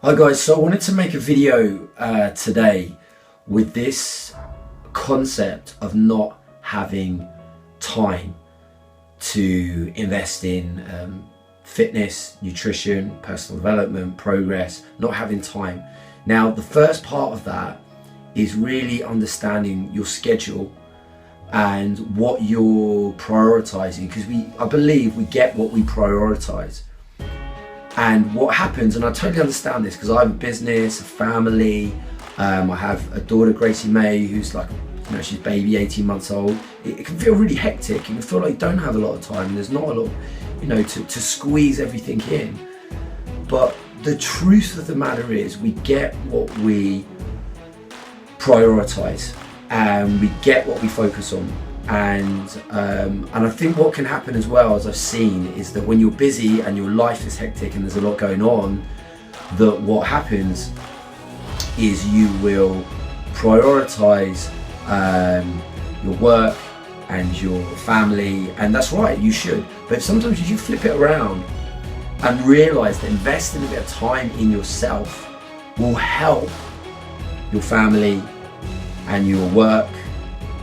Hi guys, so I wanted to make a video today with this concept of not having time to invest in fitness, nutrition, personal development, progress, not having time. Now, the first part of that is really understanding your schedule and what you're prioritizing, because I believe we get what we prioritize. And what happens, and I totally understand this because I have a business, a family, I have a daughter, Gracie May, who's like, she's baby, 18 months old. It can feel really hectic. You can feel like you don't have a lot of time and there's not a lot, to squeeze everything in. But the truth of the matter is we get what we prioritize and we get what we focus on. And I think what can happen as well, as I've seen, is that when you're busy and your life is hectic and there's a lot going on, that what happens is you will prioritize your work and your family, and that's right, you should. But sometimes you should flip it around and realize that investing a bit of time in yourself will help your family and your work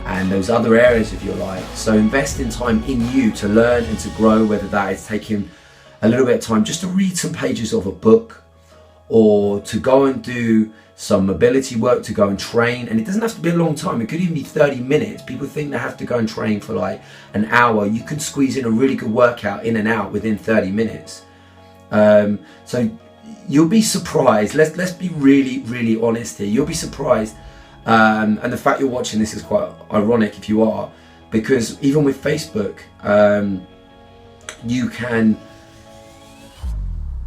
and those other areas of your life. So investing time in you to learn and to grow, whether that is taking a little bit of time just to read some pages of a book, or to go and do some mobility work, to go and train. And it doesn't have to be a long time, it could even be 30 minutes. People think they have to go and train for like an hour. You can squeeze in a really good workout in and out within 30 minutes. So you'll be surprised. Let's be really honest here. You'll be surprised. And the fact you're watching this is quite ironic if you are, because even with Facebook, you can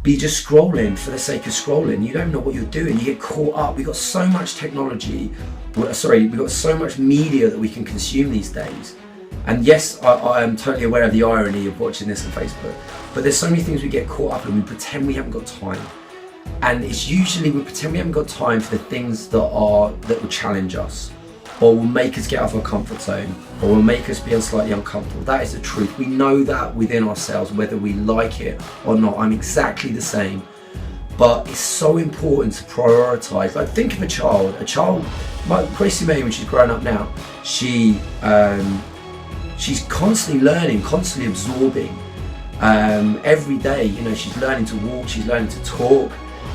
be just scrolling for the sake of scrolling. You don't know what you're doing. You get caught up. We've got so much technology. We've got so much media that we can consume these days. And yes, I am totally aware of the irony of watching this on Facebook, but there's so many things we get caught up in. We pretend we haven't got time. And it's usually we pretend we haven't got time for the things that will challenge us, or will make us get out of our comfort zone, or will make us feel slightly uncomfortable. That is the truth. We know that within ourselves, whether we like it or not. I'm exactly the same. But it's so important to prioritize. Like, think of a child, like Gracie May, when she's grown up now, she's constantly learning, constantly absorbing. Every day, she's learning to walk, she's learning to talk.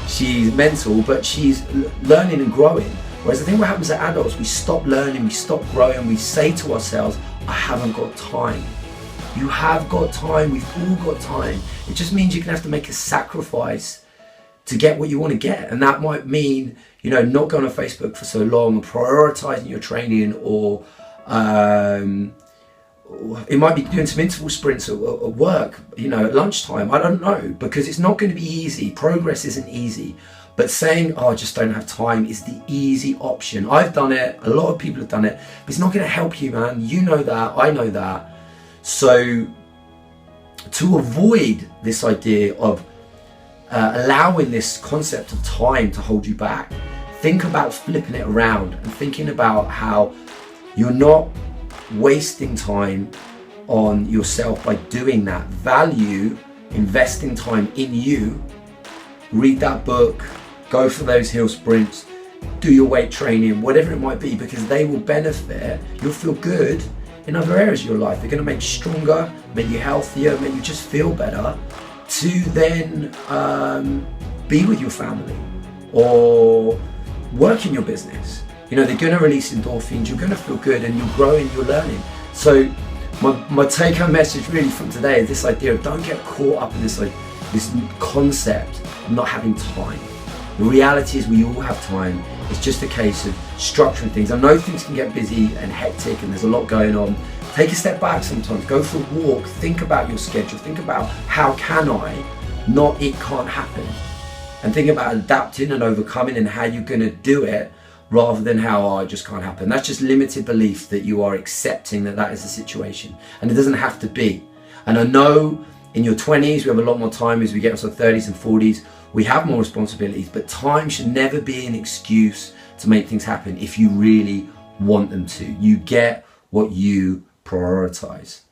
She's mental, but she's learning and growing. Whereas the thing what happens at adults, we stop learning, we stop growing, we say to ourselves, I haven't got time. You have got time, we've all got time. It just means you're gonna have to make a sacrifice to get what you want to get. And that might mean, not going on Facebook for so long, prioritizing your training, or it might be doing some interval sprints at work, at lunchtime. I don't know, because it's not going to be easy. Progress isn't easy. But saying, I just don't have time, is the easy option. I've done it. A lot of people have done it. But it's not going to help you, man. You know that. I know that. So to avoid this idea of allowing this concept of time to hold you back, think about flipping it around and thinking about how you're not wasting time on yourself by doing that. Value investing time in you. Read that book, go for those hill sprints, do your weight training, whatever it might be, because they will benefit. You'll feel good in other areas of your life. They're going to make you stronger, make you healthier, make you just feel better, to then be with your family or work in your business. They're going to release endorphins, you're going to feel good, and you're growing, you're learning. So my take-home message really from today is this idea of don't get caught up in this concept of not having time. The reality is we all have time. It's just a case of structuring things. I know things can get busy and hectic and there's a lot going on. Take a step back sometimes, go for a walk, think about your schedule, think about how can I, not it can't happen. And think about adapting and overcoming and how you're going to do it, rather than how it just can't happen. That's just limited belief that you are accepting that is the situation. And it doesn't have to be. And I know in your 20s, we have a lot more time. As we get into our 30s and 40s, we have more responsibilities, but time should never be an excuse to make things happen if you really want them to. You get what you prioritize.